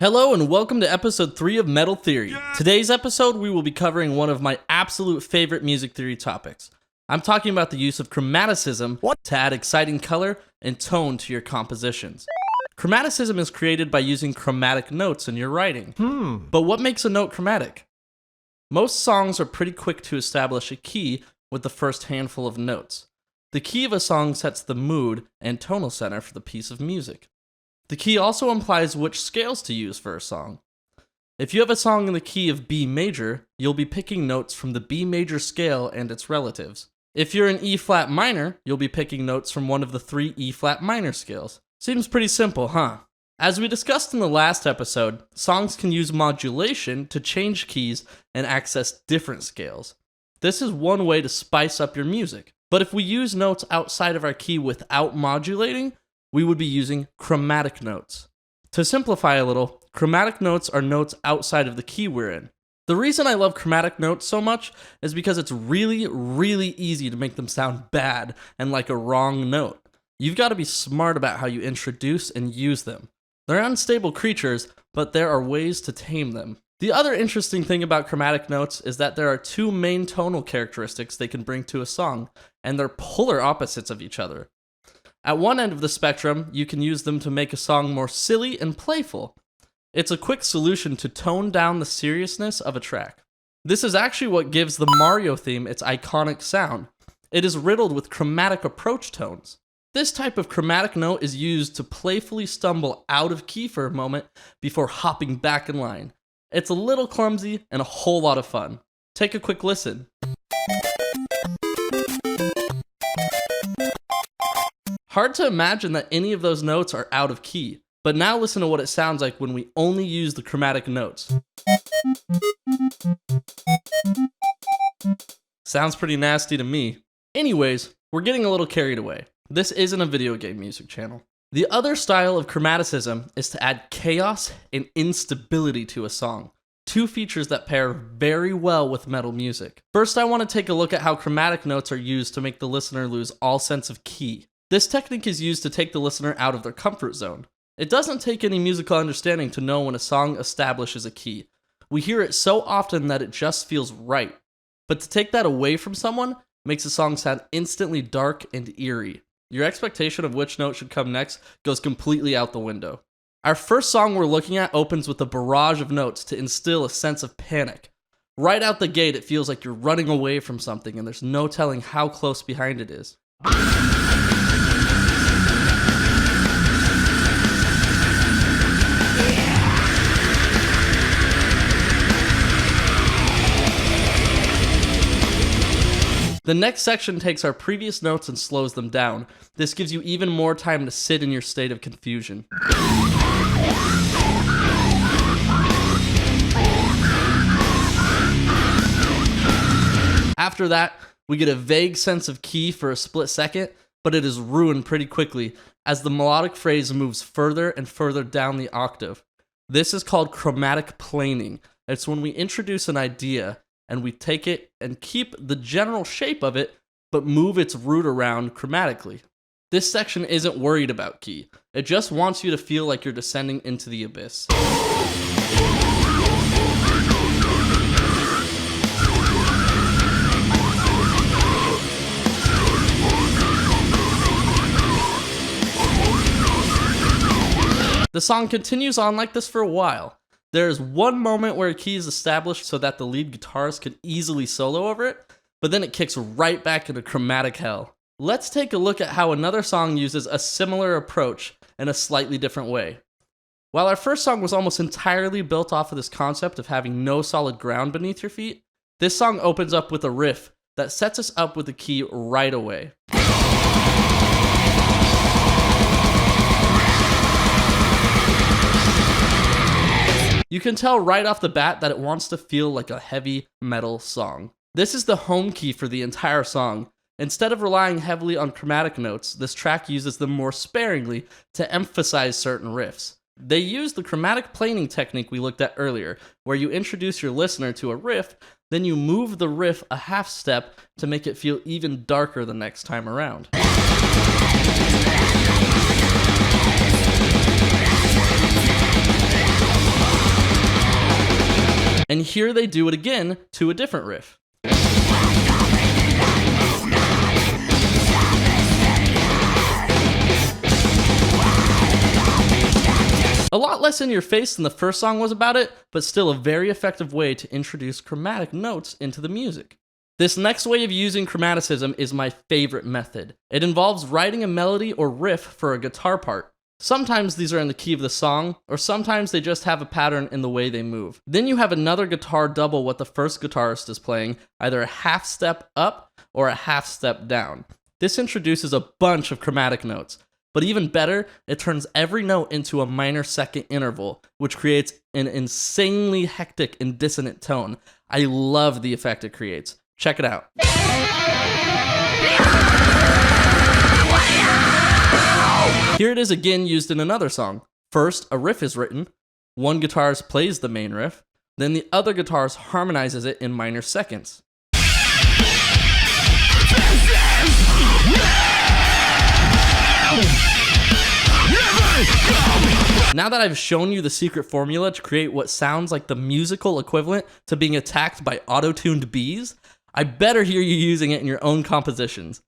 Hello and welcome to episode 3 of Metal Theory. Today's episode, we will be covering one of my absolute favorite music theory topics. I'm talking about the use of chromaticism to add exciting color and tone to your compositions. Chromaticism is created by using chromatic notes in your writing. But what makes a note chromatic? Most songs are pretty quick to establish a key with the first handful of notes. The key of a song sets the mood and tonal center for the piece of music. The key also implies which scales to use for a song. If you have a song in the key of B major, you'll be picking notes from the B major scale and its relatives. If you're in E flat minor, you'll be picking notes from one of the 3 E flat minor scales. Seems pretty simple, huh? As we discussed in the last episode, songs can use modulation to change keys and access different scales. This is one way to spice up your music. But if we use notes outside of our key without modulating, we would be using chromatic notes. To simplify a little, chromatic notes are notes outside of the key we're in. The reason I love chromatic notes so much is because it's really easy to make them sound bad and like a wrong note. You've got to be smart about how you introduce and use them. They're unstable creatures, but there are ways to tame them. The other interesting thing about chromatic notes is that there are 2 main tonal characteristics they can bring to a song, and they're polar opposites of each other. At one end of the spectrum, you can use them to make a song more silly and playful. It's a quick solution to tone down the seriousness of a track. This is actually what gives the Mario theme its iconic sound. It is riddled with chromatic approach tones. This type of chromatic note is used to playfully stumble out of key for a moment before hopping back in line. It's a little clumsy and a whole lot of fun. Take a quick listen. Hard to imagine that any of those notes are out of key, but now listen to what it sounds like when we only use the chromatic notes. Sounds pretty nasty to me. Anyways, we're getting a little carried away. This isn't a video game music channel. The other style of chromaticism is to add chaos and instability to a song. 2 features that pair very well with metal music. First, I want to take a look at how chromatic notes are used to make the listener lose all sense of key. This technique is used to take the listener out of their comfort zone. It doesn't take any musical understanding to know when a song establishes a key. We hear it so often that it just feels right. But to take that away from someone makes a song sound instantly dark and eerie. Your expectation of which note should come next goes completely out the window. Our first song we're looking at opens with a barrage of notes to instill a sense of panic. Right out the gate, it feels like you're running away from something and there's no telling how close behind it is. The next section takes our previous notes and slows them down. This gives you even more time to sit in your state of confusion. After that, we get a vague sense of key for a split second, but it is ruined pretty quickly as the melodic phrase moves further and further down the octave. This is called chromatic planing. It's when we introduce an idea and we take it and keep the general shape of it, but move its root around chromatically. This section isn't worried about key. It just wants you to feel like you're descending into the abyss. The song continues on like this for a while. There is one moment where a key is established so that the lead guitarist could easily solo over it, but then it kicks right back into chromatic hell. Let's take a look at how another song uses a similar approach in a slightly different way. While our first song was almost entirely built off of this concept of having no solid ground beneath your feet, this song opens up with a riff that sets us up with the key right away. You can tell right off the bat that it wants to feel like a heavy metal song. This is the home key for the entire song. Instead of relying heavily on chromatic notes, this track uses them more sparingly to emphasize certain riffs. They use the chromatic planing technique we looked at earlier, where you introduce your listener to a riff, then you move the riff a half step to make it feel even darker the next time around. And here they do it again to a different riff. A lot less in your face than the first song was about it, but still a very effective way to introduce chromatic notes into the music. This next way of using chromaticism is my favorite method. It involves writing a melody or riff for a guitar part. Sometimes these are in the key of the song, or sometimes they just have a pattern in the way they move. Then you have another guitar double what the first guitarist is playing, either a half step up or a half step down. This introduces a bunch of chromatic notes. But even better, it turns every note into a minor second interval, which creates an insanely hectic and dissonant tone. I love the effect it creates. Check it out. Here it is again used in another song. First, a riff is written, one guitarist plays the main riff, then the other guitarist harmonizes it in minor seconds. Now that I've shown you the secret formula to create what sounds like the musical equivalent to being attacked by auto-tuned bees, I better hear you using it in your own compositions.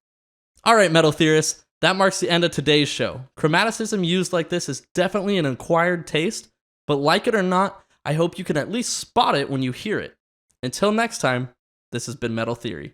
Alright, metal theorists, that marks the end of today's show. Chromaticism used like this is definitely an acquired taste, but like it or not, I hope you can at least spot it when you hear it. Until next time, this has been Metal Theory.